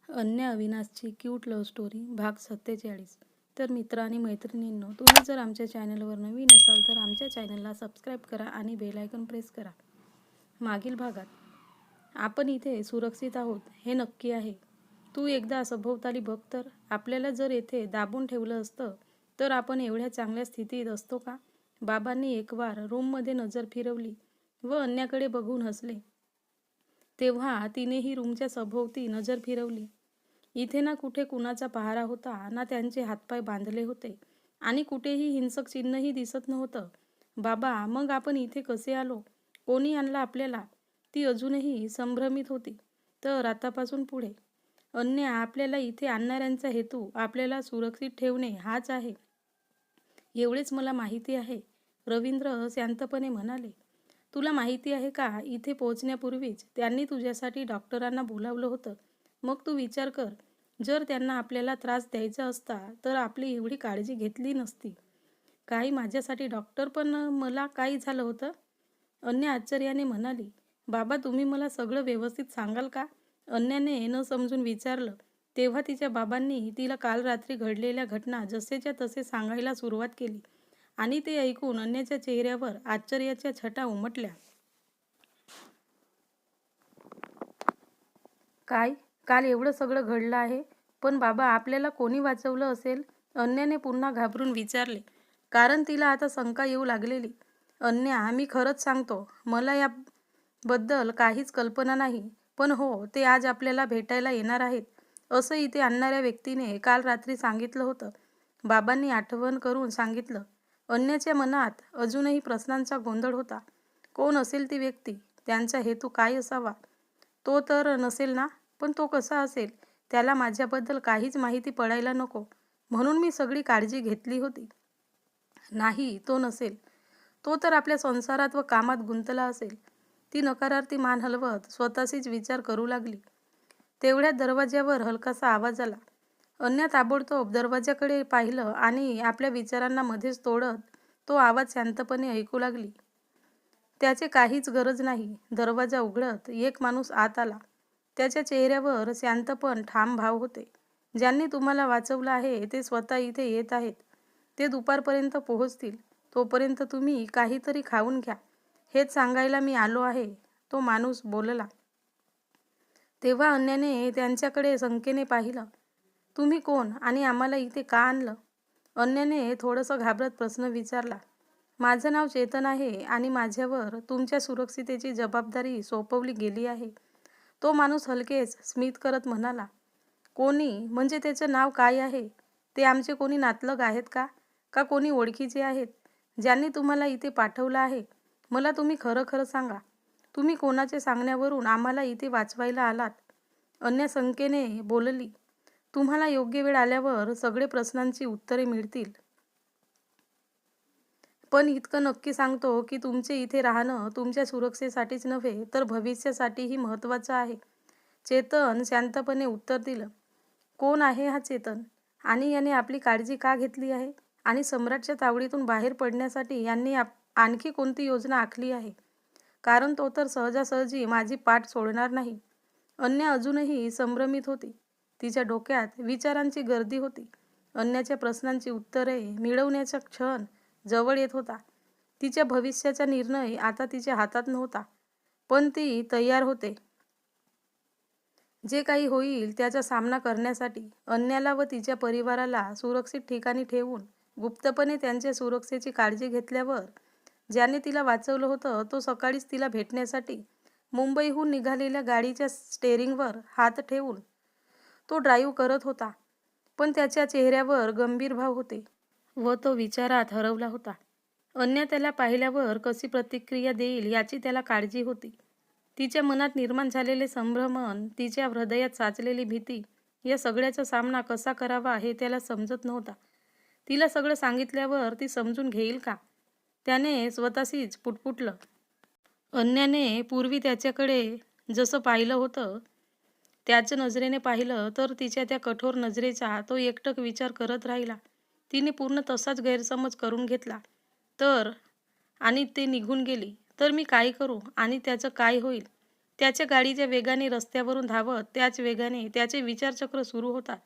अन्या अविनाशची cute love story भाग 47. तर मित्र आणि मैत्रिणींनो, तुम्ही जर आमच्या चॅनलवर नवीन असाल तर आमच्या चॅनलला सबस्क्राईब करा आणि बेल आयकॉन प्रेस करा. मागील भागात आपण इथे सुरक्षित आहोत हे नक्की आहे. तू एकदा सभोवताली बघ तर. आपल्याला जर येथे दाबून ठेवलं असतं तर आपण एवढ्या चांगल्या स्थितीत असतो का? बाबांनी एकवार रूममध्ये नजर फिरवली व अन्याकडे बघून हसले. तेव्हा तिनेही रूमच्या सभोवती नजर फिरवली. इथे ना कुठे कुणाचा पहारा होता, ना त्यांचे हातपाय बांधले होते आणि कुठेही हिंसक चिन्हही दिसत नव्हतं. बाबा, मग आपण इथे कसे आलो? कोणी आणलं आपल्याला? ती अजूनही संभ्रमित होती. तर आतापासून पुढे अन्या, आपल्याला इथे आणणाऱ्यांचा हेतू आपल्याला सुरक्षित ठेवणे हाच आहे. एवढेच मला माहिती आहे, रवींद्र शांतपणे म्हणाले. तुला माहिती आहे का, इथे पोहोचण्यापूर्वीच त्यांनी तुझ्यासाठी डॉक्टरांना बोलावलं होतं. मग तू विचार कर, जर त्यांना आपल्याला त्रास द्यायचा असता तर आपली एवढी काळजी घेतली नसती. काही माझ्यासाठी डॉक्टर, पण मला काही झालं होतं? अन्या आश्चर्याने म्हणाली. बाबा, तुम्ही मला सगळं व्यवस्थित सांगाल का? अन्याने न समजून विचारलं. तेव्हा तिच्या बाबांनी तिला काल रात्री घडलेल्या घटना जसेच्या तसे सांगायला सुरुवात केली आणि ते ऐकून अन्याच्या चेहऱ्यावर आश्चर्याच्या छटा उमटल्या. काय? काल एवढं सगळं घडलं आहे? पण बाबा, आपल्याला कोणी वाचवलं असेल? अन्याने पुन्हा घाबरून विचारले, कारण तिला आता शंका येऊ लागलेली. अन्या, मी खरंच सांगतो, मला याबद्दल काहीच कल्पना नाही. पण हो, ते आज आपल्याला भेटायला येणार आहेत असं इथे आणणाऱ्या व्यक्तीने काल रात्री सांगितलं होतं. बाबांनी आठवण करून सांगितलं. अन्याच्या मनात अजूनही प्रश्नांचा गोंधळ होता. कोण असेल ती व्यक्ती? त्यांचा हेतू काय असावा? तो तर नसेल ना? पण तो कसा असेल? त्याला माझ्याबद्दल काहीच माहिती पडायला नको म्हणून मी सगळी काळजी घेतली होती. नाही, तो नसेल. तो तर आपल्या संसारात व कामात गुंतला असेल. ती नकारार्थी मान हलवत स्वतःशीच विचार करू लागली. तेवढ्यात दरवाज्यावर हलकासा आवाज आला. अन्या ताबडतोब दरवाजाकडे पाहिलं आणि आपल्या विचारांना मध्येच तोडत तो आवाज शांतपणे ऐकू लागली. त्याचे काहीच गरज नाही. दरवाजा उघडत एक माणूस आत आला. त्याच्या चेहऱ्यावर शांत पण ठाम भाव होते. ज्यांनी तुम्हाला वाचवलं आहे ते स्वतः इथे येत आहेत. ते दुपारपर्यंत पोहोचतील. तोपर्यंत तुम्ही काहीतरी खाऊन घ्या, हेच सांगायला मी आलो आहे, तो माणूस बोलला. तेव्हा अन्याने त्यांच्याकडे शंकेने पाहिलं. तुम्ही कोण आणि आम्हाला इथे का आणलं? अन्याने थोडंसं घाबरत प्रश्न विचारला. माझं नाव चेतन आहे आणि माझ्यावर तुमच्या सुरक्षितेची जबाबदारी सोपवली गेली आहे. तो माणूस हलकेच स्मित करत म्हणाला. कोणी म्हणजे त्याचं नाव काय आहे? ते आमचे कोणी नातलग आहेत का? का कोणी ओळखीचे आहेत ज्यांनी तुम्हाला इथे पाठवलं आहे? मला तुम्ही खरं खरं सांगा. तुम्ही कोणाच्या सांगण्यावरून आम्हाला इथे वाचवायला आलात? अन्या शंकेने बोलली. तुम्हाला योग्य वेळ आल्यावर सगळे प्रश्नांची उत्तरे मिळतील. पण इतकं नक्की सांगतो की तुमचे इथे राहणं तुमच्या सुरक्षेसाठीच नव्हे तर भविष्यासाठीही महत्त्वाचं आहे. चेतन शांतपणे उत्तर दिलं. कोण आहे हा चेतन? आणि याने आपली काळजी का घेतली आहे? आणि सम्राटच्या तावडीतून बाहेर पडण्यासाठी यांनी आणखी कोणती योजना आखली आहे? कारण तो तर सहजासहजी माझी पाठ सोडणार नाही. अन्या अजूनही संभ्रमित होती. तिच्या डोक्यात विचारांची गर्दी होती. अन्याच्या प्रश्नांची उत्तरे मिळवण्याचा क्षण जवळ येत होता. तिच्या भविष्याचा निर्णय आता तिच्या हातात नव्हता, पण ती तयार होते. जे काही होईल त्याचा सामना करण्यासाठी. अन्याला व तिच्या परिवाराला सुरक्षित ठिकाणी ठेवून गुप्तपणे त्यांच्या सुरक्षेची काळजी घेतल्यावर ज्याने तिला वाचवलं होतं तो सकाळीच तिला भेटण्यासाठी मुंबईहून निघालेल्या गाडीच्या स्टेअरिंगवर हात ठेवून तो ड्राईव्ह करत होता. पण त्याच्या चेहऱ्यावर गंभीर भाव होते व तो विचारात हरवला होता. अन्या त्याला पाहिल्यावर कशी प्रतिक्रिया देईल याची त्याला काळजी होती. तिच्या मनात निर्माण झालेले संभ्रमण, तिच्या हृदयात साचलेली भीती, या सगळ्याचा सामना कसा करावा हे त्याला समजत नव्हता. तिला सगळं सांगितल्यावर ती समजून घेईल का? त्याने स्वतःशीच पुटपुटलं. अन्याने पूर्वी त्याच्याकडे जसं पाहिलं होतं त्याच नजरेने पाहिलं तर तिच्या त्या कठोर नजरेचा तो एकटक विचार करत राहिला. तिने पूर्ण तसाच गैरसमज करून घेतला तर आणि ते निघून गेली तर मी काय करू आणि त्याचं काय होईल? त्याच्या गाडीच्या वेगाने रस्त्यावरून धावत त्याच वेगाने त्याचे विचारचक्र सुरू होतात.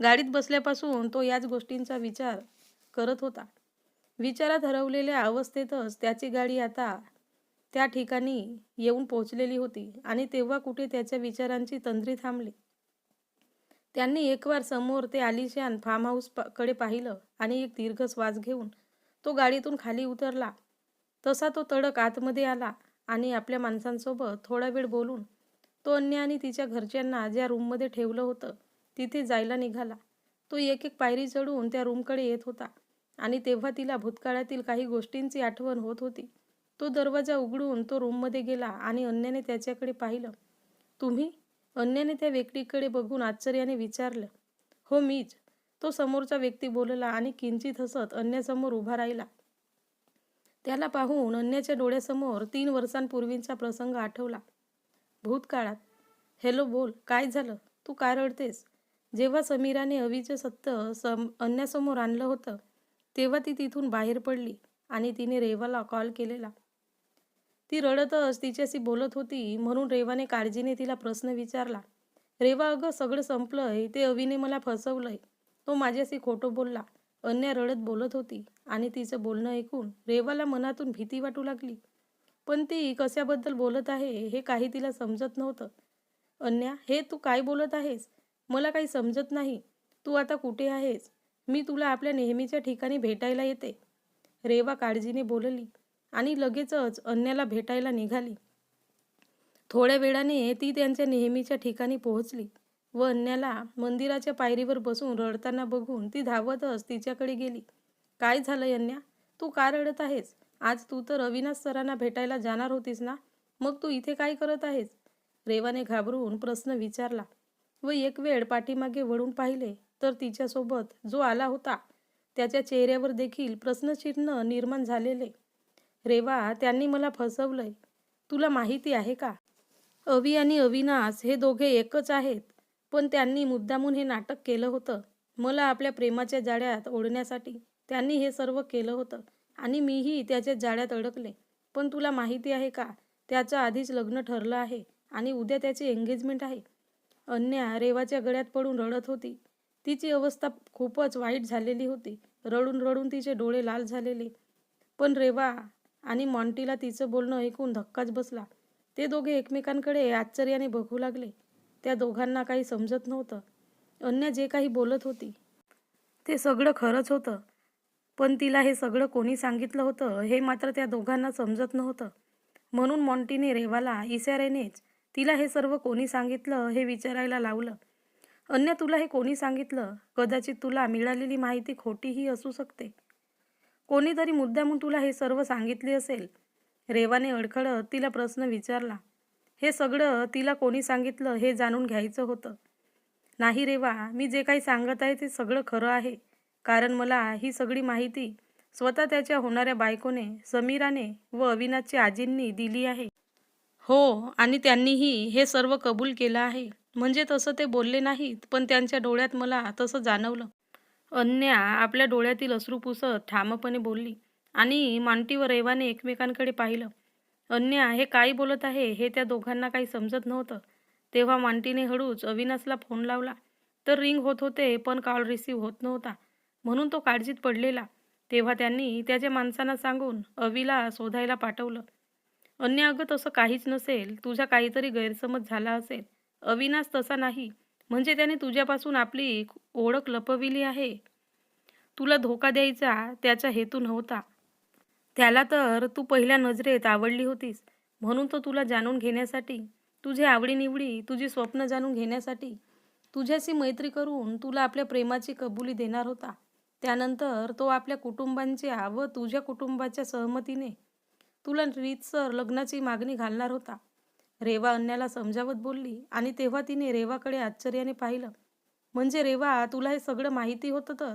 गाडीत बसल्यापासून तो याच गोष्टींचा विचार करत होता. विचारात हरवलेल्या अवस्थेतच त्याची गाडी आता त्या ठिकाणी येऊन पोहोचलेली होती आणि तेव्हा कुठे त्याच्या विचारांची तंद्री थांबली. त्यांनी एकवार समोर ते आलिशान फार्म हाऊस कडे पाहिलं आणि एक दीर्घ श्वास घेऊन तो गाडीतून खाली उतरला. तसा तो तडक आतमध्ये आला आणि आपल्या माणसांसोबत थोडा वेळ बोलून तो अन्या आणि तिच्या घरच्यांना ज्या रूममध्ये ठेवलं होतं तिथे जायला निघाला. तो एक एक पायरी चढून त्या रूमकडे येत होता आणि तेव्हा तिला भूतकाळातील काही गोष्टींची आठवण होत होती. तो दरवाजा उघडून तो रूममध्ये गेला आणि अन्याने त्याच्याकडे पाहिलं. तुम्ही? अन्याने त्या व्यक्तीकडे बघून आश्चर्याने विचारलं. हो मीच. तो समोरचा व्यक्ती बोलला आणि किंचित हसत अन्यासमोर उभा राहिला. त्याला पाहून अन्याच्या डोळ्यासमोर 3 वर्षांपूर्वींचा प्रसंग आठवला. भूतकाळात. हॅलो बोल, काय झालं? तू का रडतेस? जेव्हा समीराने अवीचं सत्य अन्यासमोर आणलं होतं तेव्हा ती तिथून बाहेर पडली आणि तिने रेवाला कॉल केलेला. ती रडतच तिच्याशी बोलत होती म्हणून रेवाने काळजीने तिला प्रश्न विचारला. रेवा, अगं सगळं संपलंय. ते अवीने मला फसवलंय. तो माझ्याशी खोटं बोलला. अन्या रडत बोलत होती आणि तिचं बोलणं ऐकून रेवाला मनातून भीती वाटू लागली. पण ती कशाबद्दल बोलत आहे हे काही तिला समजत नव्हतं. अन्या, हे तू काय बोलत आहेस? मला काही समजत नाही. तू आता कुठे आहेस? मी तुला आपल्या नेहमीच्या ठिकाणी भेटायला येते. रेवा काळजीने बोलली आणि लगेचच अन्याला भेटायला निघाली. थोड्या वेळाने ती त्यांच्या नेहमीच्या ठिकाणी पोहोचली व अन्याला मंदिराच्या पायरीवर बसून रडताना बघून ती धावतच तिच्याकडे गेली. काय झालंय अन्या? तू का रडत आहेस? आज तू तर अविनाश सरांना भेटायला जाणार होतीस ना? मग तू इथे काय करत आहेस? रेवाने घाबरून प्रश्न विचारला व एक वेळ पाठीमागे वळून पाहिले तर तिच्यासोबत जो आला होता त्याच्या चेहऱ्यावर देखील प्रश्नचिन्ह निर्माण झालेले. रेवा, त्यांनी मला फसवलंय. तुला माहिती आहे का? अवी आणि अविनाश हे दोघे एकच आहेत. पण त्यांनी मुद्दामून हे नाटक केलं होतं. मला आपल्या प्रेमाच्या जाळ्यात ओढण्यासाठी त्यांनी हे सर्व केलं होतं आणि मीही त्याच्या जाळ्यात अडकले. पण तुला माहिती आहे का, त्याचं आधीच लग्न ठरलं आहे आणि उद्या त्याची एंगेजमेंट आहे. अन्या रेवाच्या गळ्यात पडून रडत होती. तिची अवस्था खूपच वाईट झालेली होती. रडून रडून तिचे डोळे लाल झालेले. पण रेवा आणि मॉन्टीला तिचं बोलणं ऐकून धक्काच बसला. ते दोघे एकमेकांकडे आश्चर्याने बघू लागले. त्या दोघांना काही समजत नव्हतं. अन्या जे काही बोलत होती ते सगळं खरंच होतं. पण तिला हे सगळं कोणी सांगितलं होतं हे मात्र त्या दोघांना समजत नव्हतं. म्हणून मॉन्टीने रेवाला इशाऱ्यानेच तिला हे सर्व कोणी सांगितलं हे विचारायला लावलं. अन्या, तुला हे कोणी सांगितलं? कदाचित तुला मिळालेली माहिती खोटीही असू शकते. कोणीतरी मुद्दामून तुला हे सर्व सांगितले असेल. रेवाने अडखळत तिला प्रश्न विचारला. हे सगळं तिला कोणी सांगितलं हे जाणून घ्यायचं होतं. नाही रेवा, मी जे काही सांगत आहे ते सगळं खरं आहे. कारण मला ही सगळी माहिती स्वतः त्याच्या होणाऱ्या बायकोने, समीराने व अविनाशच्या आजींनी दिली आहे. हो, आणि त्यांनीही हे सर्व कबूल केलं आहे. म्हणजे तसं ते बोलले नाहीत, पण त्यांच्या डोळ्यात मला तसं जाणवलं. अन्या आपल्या डोळ्यातील अश्रू पुसत ठामपणे बोलली आणि मांटी व रेवाने एकमेकांकडे पाहिलं. अन्या हे काय बोलत आहे हे त्या दोघांना काही समजत नव्हतं. तेव्हा मांटीने हळूच अविनाशला फोन लावला. तर रिंग होत होते पण कॉल रिसीव्ह होत नव्हता. म्हणून तो काळजीत पडलेला. तेव्हा त्यांनी त्याच्या माणसांना सांगून अवीला शोधायला पाठवलं. अन्या, अगं तसं काहीच नसेल. तुझा काहीतरी गैरसमज झाला असेल. अविनाश तसा नाही. म्हणजे त्याने तुझ्यापासून आपली ओळख लपविली आहे. तुला धोका द्यायचा त्याचा हेतू नव्हता. त्याला तर तू पहिल्या नजरेत आवडली होतीस. म्हणून तो तुला जाणून घेण्यासाठी, तुझे आवडीनिवडी, तुझी स्वप्न जाणून घेण्यासाठी तुझ्याशी मैत्री करून तुला आपल्या प्रेमाची कबुली देणार होता. त्यानंतर तो आपल्या कुटुंबांच्या व तुझ्या कुटुंबाच्या सहमतीने तुला रीतसर लग्नाची मागणी घालणार होता. रेवा अन्याला समजावत बोलली आणि तेव्हा तिने रेवाकडे आश्चर्याने पाहिलं. म्हणजे रेवा, तुला हे सगळं माहिती होतं तर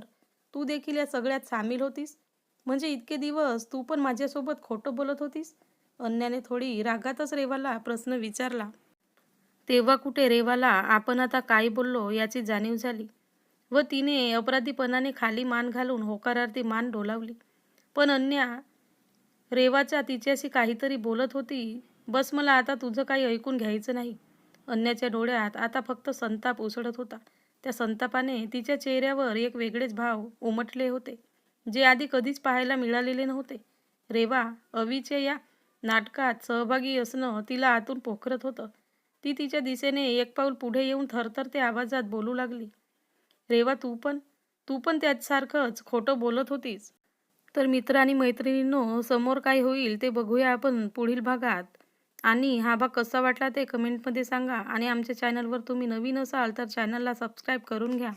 तू देखील या सगळ्यात सामील होतीस? म्हणजे इतके दिवस तू पण माझ्यासोबत खोटं बोलत होतीस? अन्याने थोडी रागातच रेवाला प्रश्न विचारला. तेव्हा कुठे रेवाला आपण आता काय बोललो याची जाणीव झाली व तिने अपराधीपणाने खाली मान घालून होकारार्थी मान डोलावली. पण अन्या रेवाच्या तिच्याशी काहीतरी बोलत होती बस मला आता तुझं काही ऐकून घ्यायचं नाही. अन्याच्या डोळ्यात आता फक्त संताप उसळत होता. त्या संतापाने तिच्या चेहऱ्यावर एक वेगळेच भाव उमटले होते, जे आधी कधीच पाहायला मिळालेले नव्हते. रेवा अवीच्या या नाटकात सहभागी असणं तिला आतून पोखरत होतं. ती तिच्या दिशेने एक पाऊल पुढे येऊन थरथरत्या आवाजात बोलू लागली. रेवा, तू पण त्याचसारखंच खोटं बोलत होतीस. तर मित्र आणि मैत्रिणींनो, समोर काय होईल ते बघूया आपण पुढील भागात. आणि हा भाग कसा वाटला ते कमेंटमध्ये सांगा. आणि आमच्या चॅनलवर तुम्ही नवीन असाल तर चॅनलला सबस्क्राईब करून घ्या.